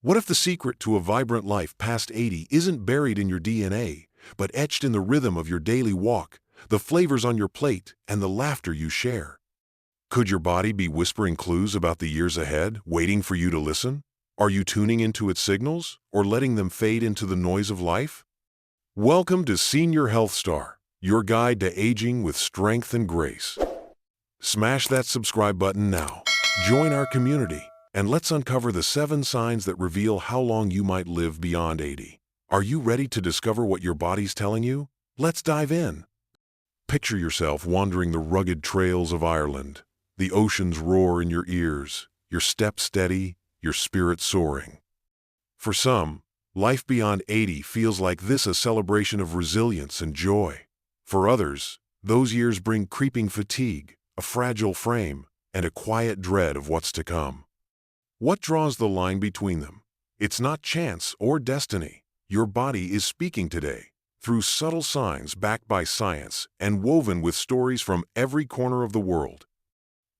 What if the secret to a vibrant life past 80 isn't buried in your DNA, but etched in the rhythm of your daily walk, the flavors on your plate, and the laughter you share? Could your body be whispering clues about the years ahead, waiting for you to listen? Are you tuning into its signals, or letting them fade into the noise of life? Welcome to Senior Health Star, your guide to aging with strength and grace. Smash that subscribe button now. Join our community, and let's uncover the 7 signs that reveal how long you might live beyond 80. Are you ready to discover what your body's telling you? Let's dive in. Picture yourself wandering the rugged trails of Ireland, the ocean's roar in your ears, your step steady, your spirit soaring. For some, life beyond 80 feels like this, a celebration of resilience and joy. For others, those years bring creeping fatigue, a fragile frame, and a quiet dread of what's to come. What draws the line between them? It's not chance or destiny. Your body is speaking today, through subtle signs backed by science and woven with stories from every corner of the world.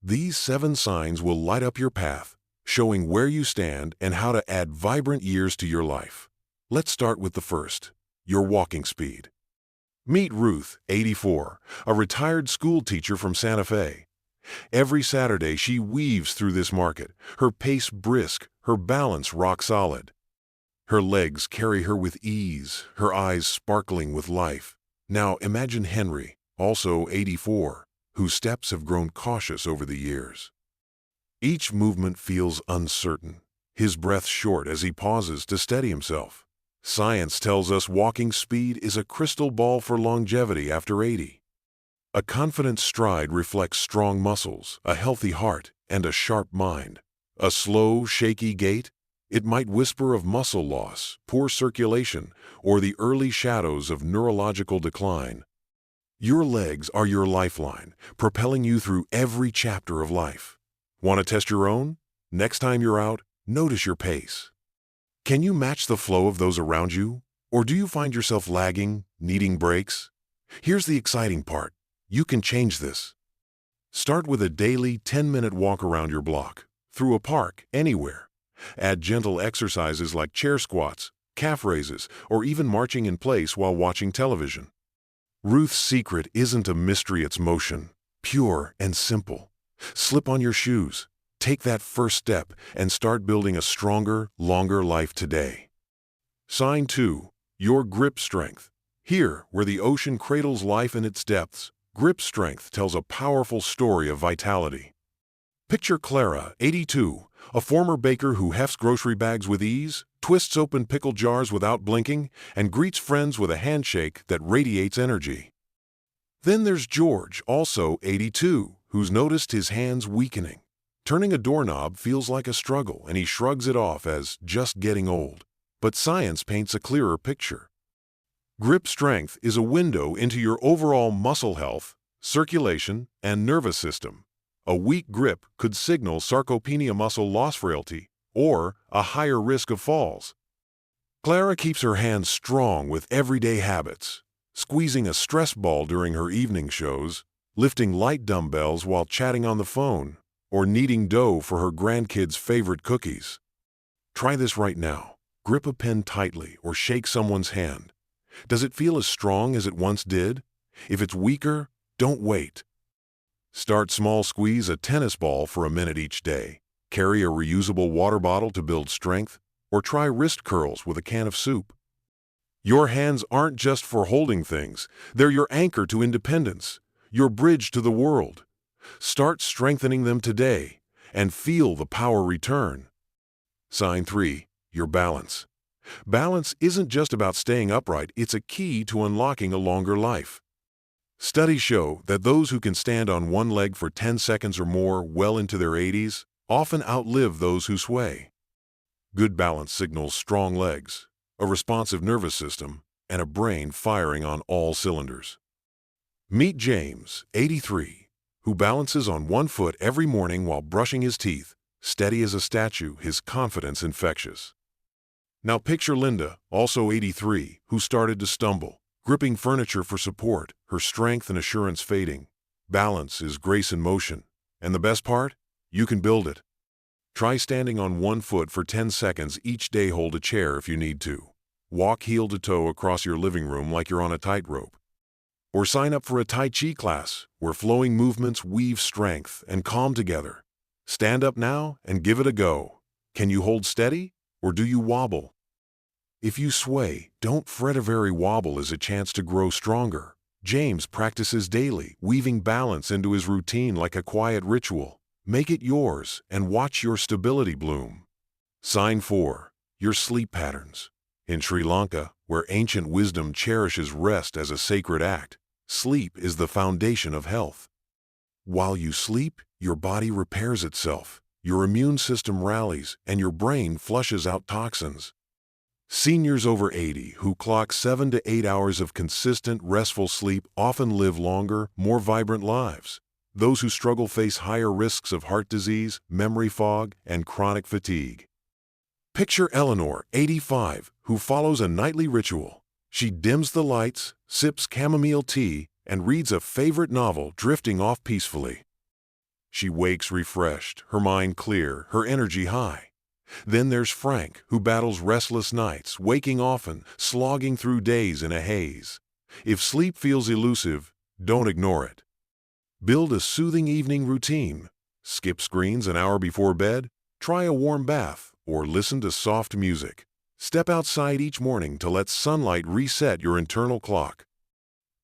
These 7 signs will light up your path, showing where you stand and how to add vibrant years to your life. Let's start with the first, your walking speed. Meet Ruth, 84, a retired school teacher from Santa Fe. Every Saturday she weaves through this market, her pace brisk, her balance rock solid. Her legs carry her with ease, her eyes sparkling with life. Now imagine Henry, also 84, whose steps have grown cautious over the years. Each movement feels uncertain, his breath short as he pauses to steady himself. Science tells us walking speed is a crystal ball for longevity after 80. A confident stride reflects strong muscles, a healthy heart, and a sharp mind. A slow, shaky gait, it might whisper of muscle loss, poor circulation, or the early shadows of neurological decline. Your legs are your lifeline, propelling you through every chapter of life. Want to test your own? Next time you're out, notice your pace. Can you match the flow of those around you? Or do you find yourself lagging, needing breaks? Here's the exciting part. You can change this. Start with a daily 10-minute walk around your block, through a park, anywhere. Add gentle exercises like chair squats, calf raises, or even marching in place while watching television. Ruth's secret isn't a mystery, it's motion, pure and simple. Slip on your shoes, take that first step, and start building a stronger, longer life today. Sign 2, your grip strength. Here, where the ocean cradles life in its depths, grip strength tells a powerful story of vitality. Picture Clara, 82, a former baker who hefts grocery bags with ease, twists open pickle jars without blinking, and greets friends with a handshake that radiates energy. Then there's George, also 82, who's noticed his hands weakening. Turning a doorknob feels like a struggle, and he shrugs it off as just getting old. But science paints a clearer picture. Grip strength is a window into your overall muscle health, circulation, and nervous system. A weak grip could signal sarcopenia, muscle loss, frailty, or a higher risk of falls. Clara keeps her hands strong with everyday habits, squeezing a stress ball during her evening shows, lifting light dumbbells while chatting on the phone, or kneading dough for her grandkids' favorite cookies. Try this right now. Grip a pen tightly or shake someone's hand. Does it feel as strong as it once did? If it's weaker, don't wait. Start small. Squeeze a tennis ball for a minute each day. Carry a reusable water bottle to build strength, or try wrist curls with a can of soup. Your hands aren't just for holding things. They're your anchor to independence, your bridge to the world. Start strengthening them today and feel the power return. Sign 3, your balance. Balance isn't just about staying upright, it's a key to unlocking a longer life. Studies show that those who can stand on one leg for 10 seconds or more well into their 80s often outlive those who sway. Good balance signals strong legs, a responsive nervous system, and a brain firing on all cylinders. Meet James, 83, who balances on one foot every morning while brushing his teeth, steady as a statue, his confidence infectious. Now picture Linda, also 83, who started to stumble, gripping furniture for support, her strength and assurance fading. Balance is grace in motion, and the best part? You can build it. Try standing on one foot for 10 seconds each day. Hold a chair if you need to. Walk heel to toe across your living room like you're on a tightrope. Or sign up for a Tai Chi class where flowing movements weave strength and calm together. Stand up now and give it a go. Can you hold steady, or do you wobble? If you sway, don't fret. Every wobble is a chance to grow stronger. James practices daily, weaving balance into his routine like a quiet ritual. Make it yours and watch your stability bloom. Sign 4. Your sleep patterns. In Sri Lanka, where ancient wisdom cherishes rest as a sacred act, sleep is the foundation of health. While you sleep, your body repairs itself, your immune system rallies, and your brain flushes out toxins. Seniors over 80 who clock 7 to 8 hours of consistent, restful sleep often live longer, more vibrant lives. Those who struggle face higher risks of heart disease, memory fog, and chronic fatigue. Picture Eleanor, 85, who follows a nightly ritual. She dims the lights, sips chamomile tea, and reads a favorite novel, drifting off peacefully. She wakes refreshed, her mind clear, her energy high. Then there's Frank, who battles restless nights, waking often, slogging through days in a haze. If sleep feels elusive, don't ignore it. Build a soothing evening routine. Skip screens an hour before bed, try a warm bath, or listen to soft music. Step outside each morning to let sunlight reset your internal clock.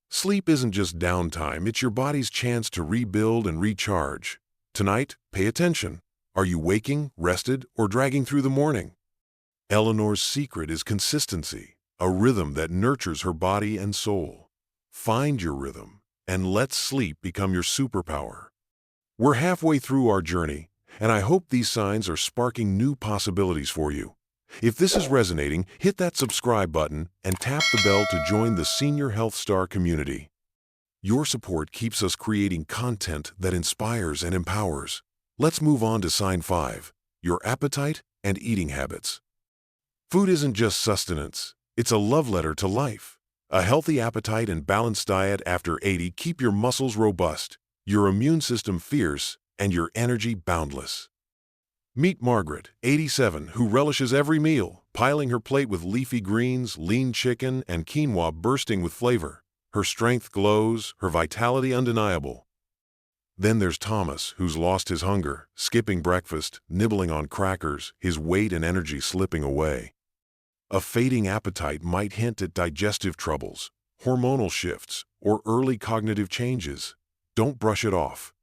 Sleep isn't just downtime, it's your body's chance to rebuild and recharge. Tonight, pay attention. Are you waking, rested, or dragging through the morning? Eleanor's secret is consistency, a rhythm that nurtures her body and soul. Find your rhythm, and let sleep become your superpower. We're halfway through our journey, and I hope these signs are sparking new possibilities for you. If this is resonating, hit that subscribe button and tap the bell to join the Senior Health Star community. Your support keeps us creating content that inspires and empowers. Let's move on to sign 5, your appetite and eating habits. Food isn't just sustenance, it's a love letter to life. A healthy appetite and balanced diet after 80 keep your muscles robust, your immune system fierce, and your energy boundless. Meet Margaret, 87, who relishes every meal, piling her plate with leafy greens, lean chicken, and quinoa bursting with flavor. Her strength glows, her vitality undeniable. Then there's Thomas, who's lost his hunger, skipping breakfast, nibbling on crackers, his weight and energy slipping away. A fading appetite might hint at digestive troubles, hormonal shifts, or early cognitive changes. Don't brush it off.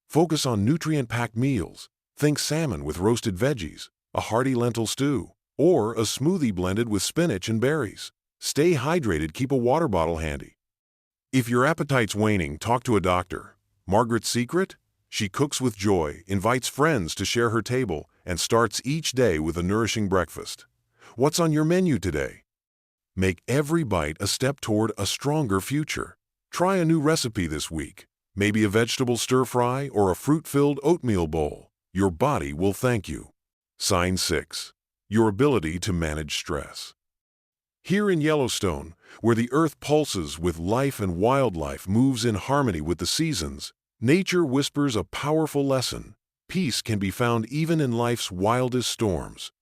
Focus on nutrient-packed meals. Think salmon with roasted veggies, a hearty lentil stew, or a smoothie blended with spinach and berries. Stay hydrated, keep a water bottle handy. If your appetite's waning, talk to a doctor. Margaret's secret? She cooks with joy, invites friends to share her table, and starts each day with a nourishing breakfast. What's on your menu today? Make every bite a step toward a stronger future. Try a new recipe this week, maybe a vegetable stir-fry or a fruit-filled oatmeal bowl. Your body will thank you. Sign 6. Your ability to manage stress. Here in Yellowstone, where the earth pulses with life and wildlife moves in harmony with the seasons, nature whispers a powerful lesson. Peace can be found even in life's wildest storms.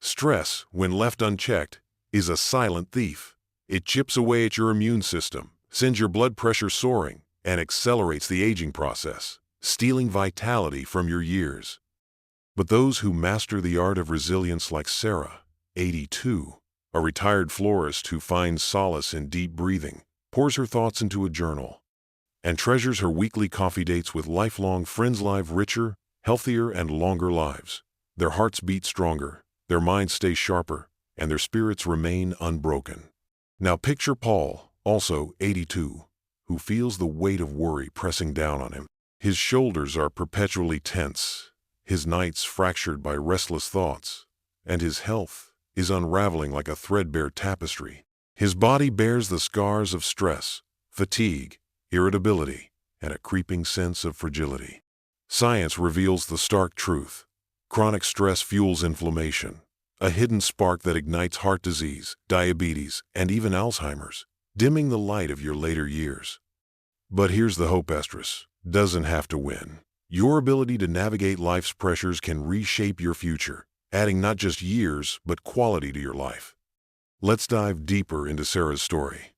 Stress, when left unchecked, is a silent thief. It chips away at your immune system, sends your blood pressure soaring, and accelerates the aging process, stealing vitality from your years. But those who master the art of resilience, like Sarah, 82, a retired florist who finds solace in deep breathing, pours her thoughts into a journal, and treasures her weekly coffee dates with lifelong friends, live richer, healthier, and longer lives. Their hearts beat stronger, their minds stay sharper, and their spirits remain unbroken. Now picture Paul, also 82, who feels the weight of worry pressing down on him. His shoulders are perpetually tense, his nights fractured by restless thoughts, and his health is unraveling like a threadbare tapestry. His body bears the scars of stress, fatigue, irritability, and a creeping sense of fragility. Science reveals the stark truth. Chronic stress fuels inflammation, a hidden spark that ignites heart disease, diabetes, and even Alzheimer's, dimming the light of your later years. But here's the hope: stress doesn't have to win. Your ability to navigate life's pressures can reshape your future, adding not just years, but quality to your life. Let's dive deeper into Sarah's story.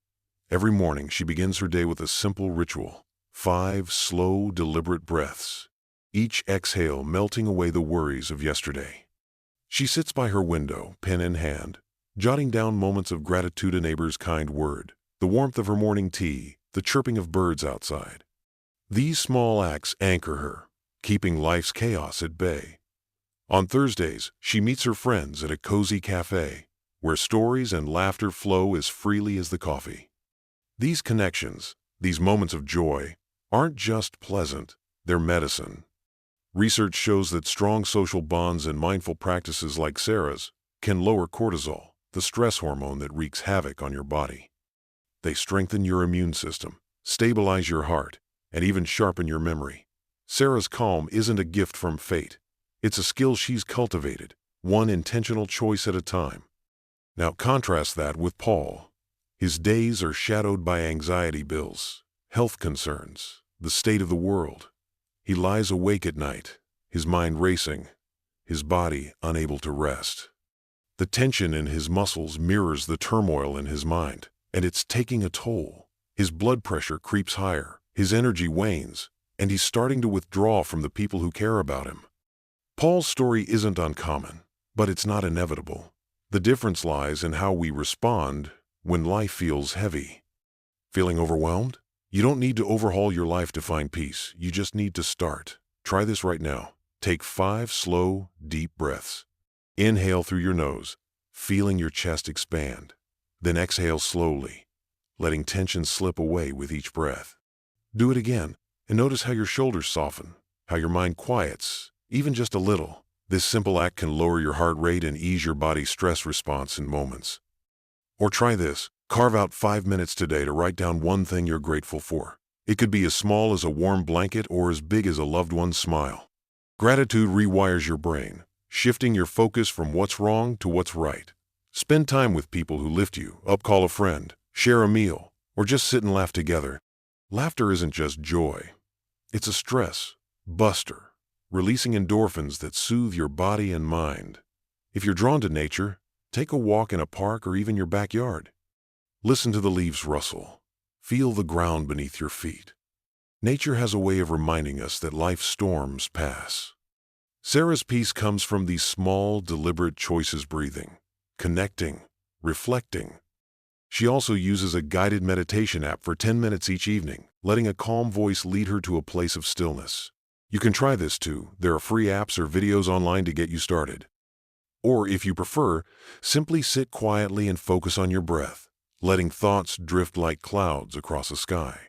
Every morning, she begins her day with a simple ritual: 5 slow, deliberate breaths, each exhale melting away the worries of yesterday. She sits by her window, pen in hand, jotting down moments of gratitude, a neighbor's kind word, the warmth of her morning tea, the chirping of birds outside. These small acts anchor her, keeping life's chaos at bay. On Thursdays, she meets her friends at a cozy cafe, where stories and laughter flow as freely as the coffee. These connections, these moments of joy, aren't just pleasant, they're medicine. Research shows that strong social bonds and mindful practices like Sarah's can lower cortisol, the stress hormone that wreaks havoc on your body. They strengthen your immune system, stabilize your heart, and even sharpen your memory. Sarah's calm isn't a gift from fate. It's a skill she's cultivated, one intentional choice at a time. Now contrast that with Paul. His days are shadowed by anxiety bills, health concerns, the state of the world. He lies awake at night, his mind racing, his body unable to rest. The tension in his muscles mirrors the turmoil in his mind, and it's taking a toll. His blood pressure creeps higher, his energy wanes, and he's starting to withdraw from the people who care about him. Paul's story isn't uncommon, but it's not inevitable. The difference lies in how we respond when life feels heavy. Feeling overwhelmed? You don't need to overhaul your life to find peace. You just need to start. Try this right now. Take 5 slow, deep breaths. Inhale through your nose, feeling your chest expand. Then exhale slowly, letting tension slip away with each breath. Do it again, and notice how your shoulders soften, how your mind quiets, even just a little. This simple act can lower your heart rate and ease your body's stress response in moments. Or try this. Carve out 5 minutes today to write down one thing you're grateful for. It could be as small as a warm blanket or as big as a loved one's smile. Gratitude rewires your brain, shifting your focus from what's wrong to what's right. Spend time with people who lift you up, call a friend, share a meal, or just sit and laugh together. Laughter isn't just joy. It's a stress buster, releasing endorphins that soothe your body and mind. If you're drawn to nature, take a walk in a park or even your backyard. Listen to the leaves rustle. Feel the ground beneath your feet. Nature has a way of reminding us that life's storms pass. Sarah's peace comes from these small, deliberate choices: breathing, connecting, reflecting. She also uses a guided meditation app for 10 minutes each evening, letting a calm voice lead her to a place of stillness. You can try this too. There are free apps or videos online to get you started. Or if you prefer, simply sit quietly and focus on your breath, letting thoughts drift like clouds across the sky.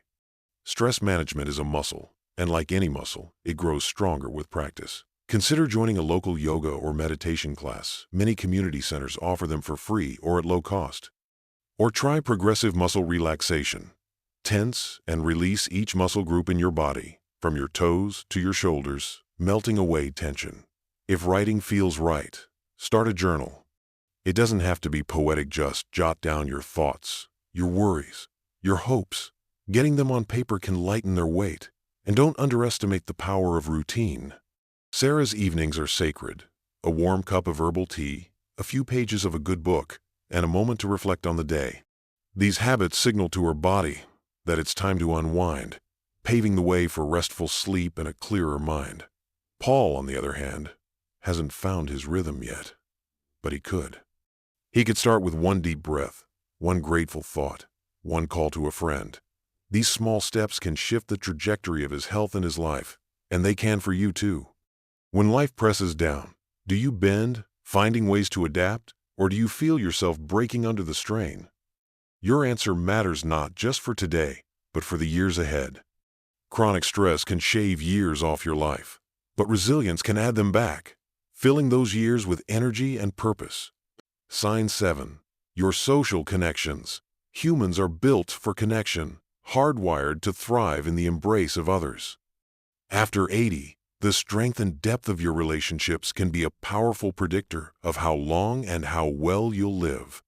Stress management is a muscle, and like any muscle, it grows stronger with practice. Consider joining a local yoga or meditation class. Many community centers offer them for free or at low cost. Or try progressive muscle relaxation. Tense and release each muscle group in your body, from your toes to your shoulders, melting away tension. If writing feels right, start a journal. It doesn't have to be poetic, just jot down your thoughts, your worries, your hopes. Getting them on paper can lighten their weight. And don't underestimate the power of routine. Sarah's evenings are sacred. A warm cup of herbal tea, a few pages of a good book, and a moment to reflect on the day. These habits signal to her body that it's time to unwind, paving the way for restful sleep and a clearer mind. Paul, on the other hand, hasn't found his rhythm yet, but he could. He could start with one deep breath, one grateful thought, one call to a friend. These small steps can shift the trajectory of his health and his life, and they can for you too. When life presses down, do you bend, finding ways to adapt, or do you feel yourself breaking under the strain? Your answer matters not just for today, but for the years ahead. Chronic stress can shave years off your life, but resilience can add them back, filling those years with energy and purpose. Sign 7. Your social connections. Humans are built for connection, hardwired to thrive in the embrace of others. After 80, the strength and depth of your relationships can be a powerful predictor of how long and how well you'll live.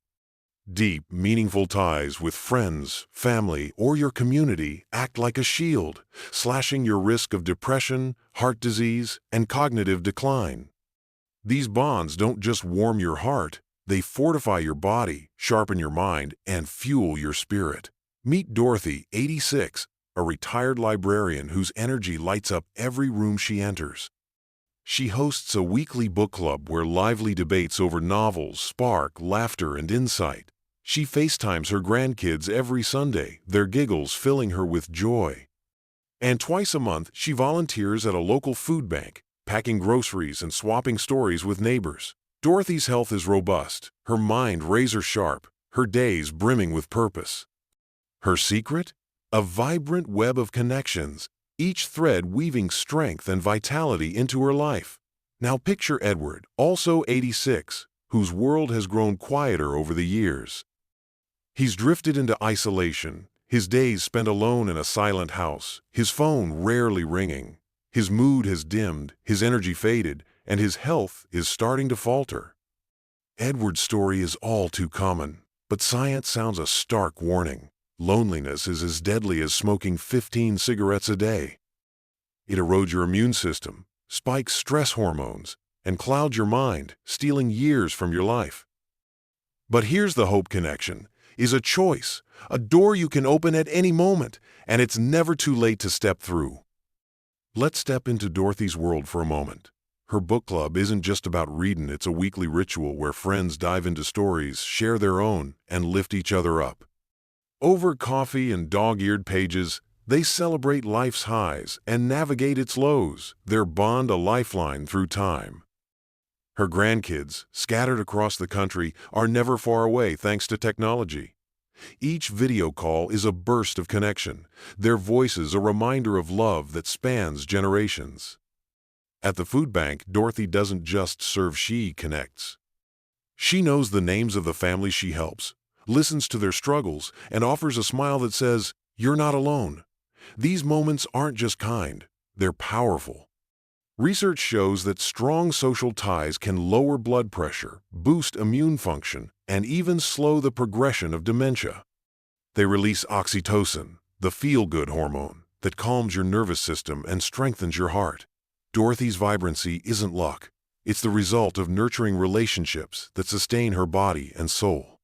Deep, meaningful ties with friends, family, or your community act like a shield, slashing your risk of depression, heart disease, and cognitive decline. These bonds don't just warm your heart, they fortify your body, sharpen your mind, and fuel your spirit. Meet Dorothy, 86, a retired librarian whose energy lights up every room she enters. She hosts a weekly book club where lively debates over novels spark laughter and insight. She FaceTimes her grandkids every Sunday, their giggles filling her with joy. And twice a month, she volunteers at a local food bank, packing groceries and swapping stories with neighbors. Dorothy's health is robust, her mind razor-sharp, her days brimming with purpose. Her secret? A vibrant web of connections, each thread weaving strength and vitality into her life. Now picture Edward, also 86, whose world has grown quieter over the years. He's drifted into isolation, his days spent alone in a silent house, his phone rarely ringing. His mood has dimmed, his energy faded, and his health is starting to falter. Edward's story is all too common, but science sounds a stark warning. Loneliness is as deadly as smoking 15 cigarettes a day. It erodes your immune system, spikes stress hormones, and clouds your mind, stealing years from your life. But here's the hope: connection is a choice, a door you can open at any moment, and it's never too late to step through. Let's step into Dorothy's world for a moment. Her book club isn't just about reading, it's a weekly ritual where friends dive into stories, share their own, and lift each other up. Over coffee and dog-eared pages, they celebrate life's highs and navigate its lows, their bond a lifeline through time. Her grandkids, scattered across the country, are never far away thanks to technology. Each video call is a burst of connection, their voices a reminder of love that spans generations. At the food bank, Dorothy doesn't just serve, she connects. She knows the names of the families she helps, listens to their struggles, and offers a smile that says, "You're not alone." These moments aren't just kind, they're powerful. Research shows that strong social ties can lower blood pressure, boost immune function, and even slow the progression of dementia. They release oxytocin, the feel-good hormone that calms your nervous system and strengthens your heart. Dorothy's vibrancy isn't luck. It's the result of nurturing relationships that sustain her body and soul.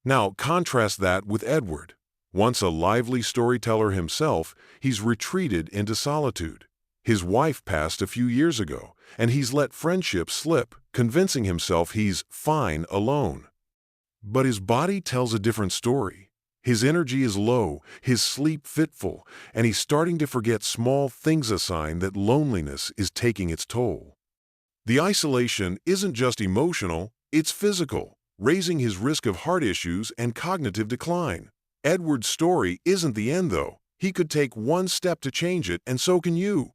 Now, contrast that with Edward. Once a lively storyteller himself, he's retreated into solitude. His wife passed a few years ago, and he's let friendship slip, convincing himself he's fine alone. But his body tells a different story. His energy is low, his sleep fitful, and he's starting to forget small things, a sign that loneliness is taking its toll. The isolation isn't just emotional, it's physical, raising his risk of heart issues and cognitive decline. Edward's story isn't the end, though. He could take one step to change it, and so can you.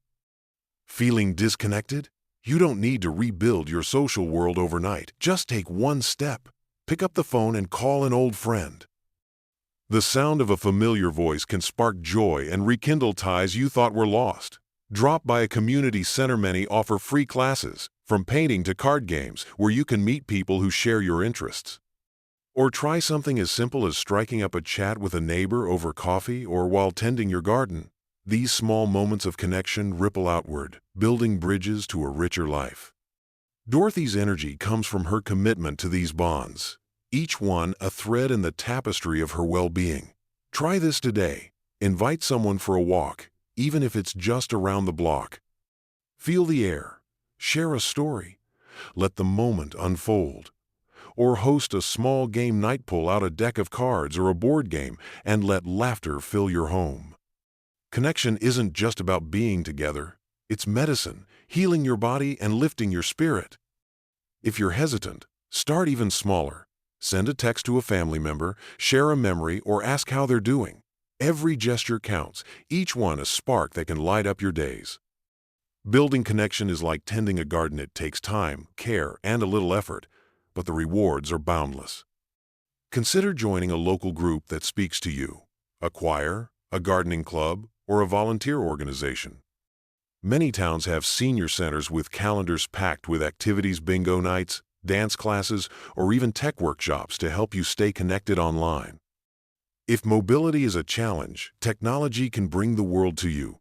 Feeling disconnected? You don't need to rebuild your social world overnight. Just take one step. Pick up the phone and call an old friend. The sound of a familiar voice can spark joy and rekindle ties you thought were lost. Drop by a community center. Many offer free classes, from painting to card games, where you can meet people who share your interests. Or try something as simple as striking up a chat with a neighbor over coffee or while tending your garden. These small moments of connection ripple outward, building bridges to a richer life. Dorothy's energy comes from her commitment to these bonds, each one a thread in the tapestry of her well-being. Try this today. Invite someone for a walk, even if it's just around the block. Feel the air. Share a story. Let the moment unfold. Or host a small game night. Pull out a deck of cards or a board game and let laughter fill your home. Connection isn't just about being together. It's medicine, healing your body and lifting your spirit. If you're hesitant, start even smaller. Send a text to a family member, share a memory, or ask how they're doing. Every gesture counts, each one a spark that can light up your days. Building connection is like tending a garden. It takes time, care, and a little effort, but the rewards are boundless. Consider joining a local group that speaks to you, a choir, a gardening club, or a volunteer organization. Many towns have senior centers with calendars packed with activities, bingo nights, dance classes, or even tech workshops to help you stay connected online. If mobility is a challenge, technology can bring the world to you.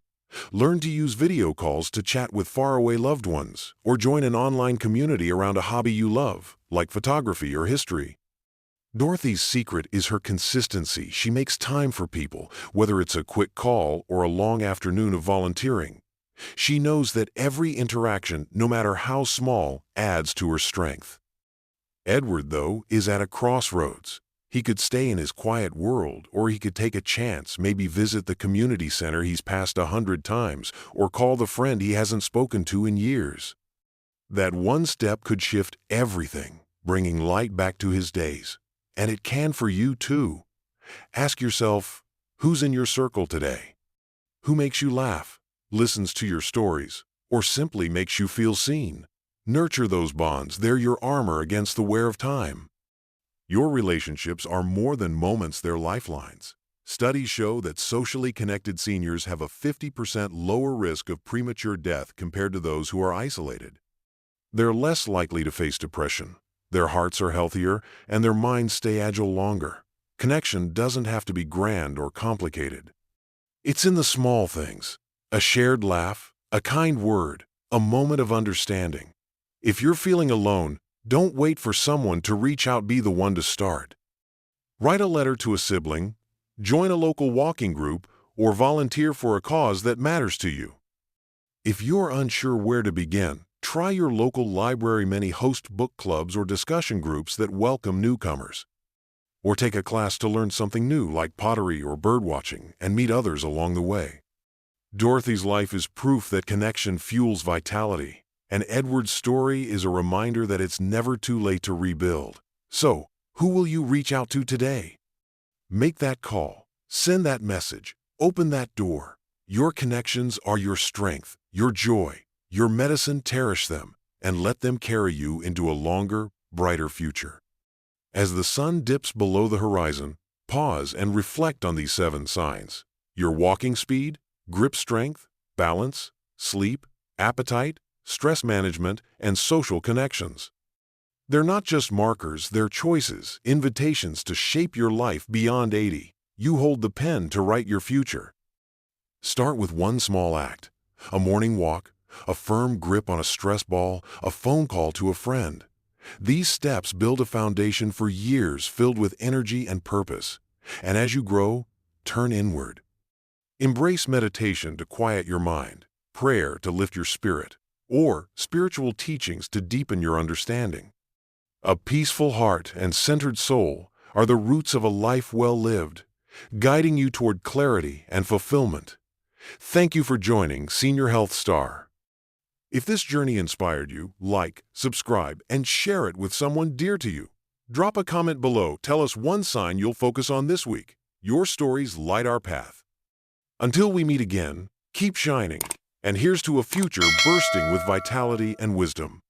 Learn to use video calls to chat with faraway loved ones, or join an online community around a hobby you love, like photography or history. Dorothy's secret is her consistency. She makes time for people, whether it's a quick call or a long afternoon of volunteering. She knows that every interaction, no matter how small, adds to her strength. Edward, though, is at a crossroads. He could stay in his quiet world, or he could take a chance, maybe visit the community center he's passed 100 times, or call the friend he hasn't spoken to in years. That one step could shift everything, bringing light back to his days. And it can for you too. Ask yourself, who's in your circle today? Who makes you laugh, listens to your stories, or simply makes you feel seen? Nurture those bonds. They're your armor against the wear of time. Your relationships are more than moments, they're lifelines. Studies show that socially connected seniors have a 50% lower risk of premature death compared to those who are isolated. They're less likely to face depression. Their hearts are healthier, and their minds stay agile longer. Connection doesn't have to be grand or complicated. It's in the small things: a shared laugh, a kind word, a moment of understanding. If you're feeling alone, don't wait for someone to reach out. Be the one to start. Write a letter to a sibling, join a local walking group, or volunteer for a cause that matters to you. If you're unsure where to begin, try your local library. Many host book clubs or discussion groups that welcome newcomers. Or take a class to learn something new, like pottery or birdwatching, and meet others along the way. Dorothy's life is proof that connection fuels vitality, and Edward's story is a reminder that it's never too late to rebuild. So, who will you reach out to today? Make that call, send that message, open that door. Your connections are your strength, your joy, your medicine. Cherish them, and let them carry you into a longer, brighter future. As the sun dips below the horizon, pause and reflect on these 7 signs: your walking speed, grip strength, balance, sleep, appetite, stress management, and social connections. They're not just markers, they're choices, invitations to shape your life beyond 80. You hold the pen to write your future. Start with one small act: a morning walk, a firm grip on a stress ball, a phone call to a friend. These steps build a foundation for years filled with energy and purpose. And as you grow, turn inward. Embrace meditation to quiet your mind, prayer to lift your spirit, or spiritual teachings to deepen your understanding. A peaceful heart and centered soul are the roots of a life well lived, guiding you toward clarity and fulfillment. Thank you for joining Senior Health Star. If this journey inspired you, like, subscribe, and share it with someone dear to you. Drop a comment below. Tell us one sign you'll focus on this week. Your stories light our path. Until we meet again, keep shining. And here's to a future bursting with vitality and wisdom.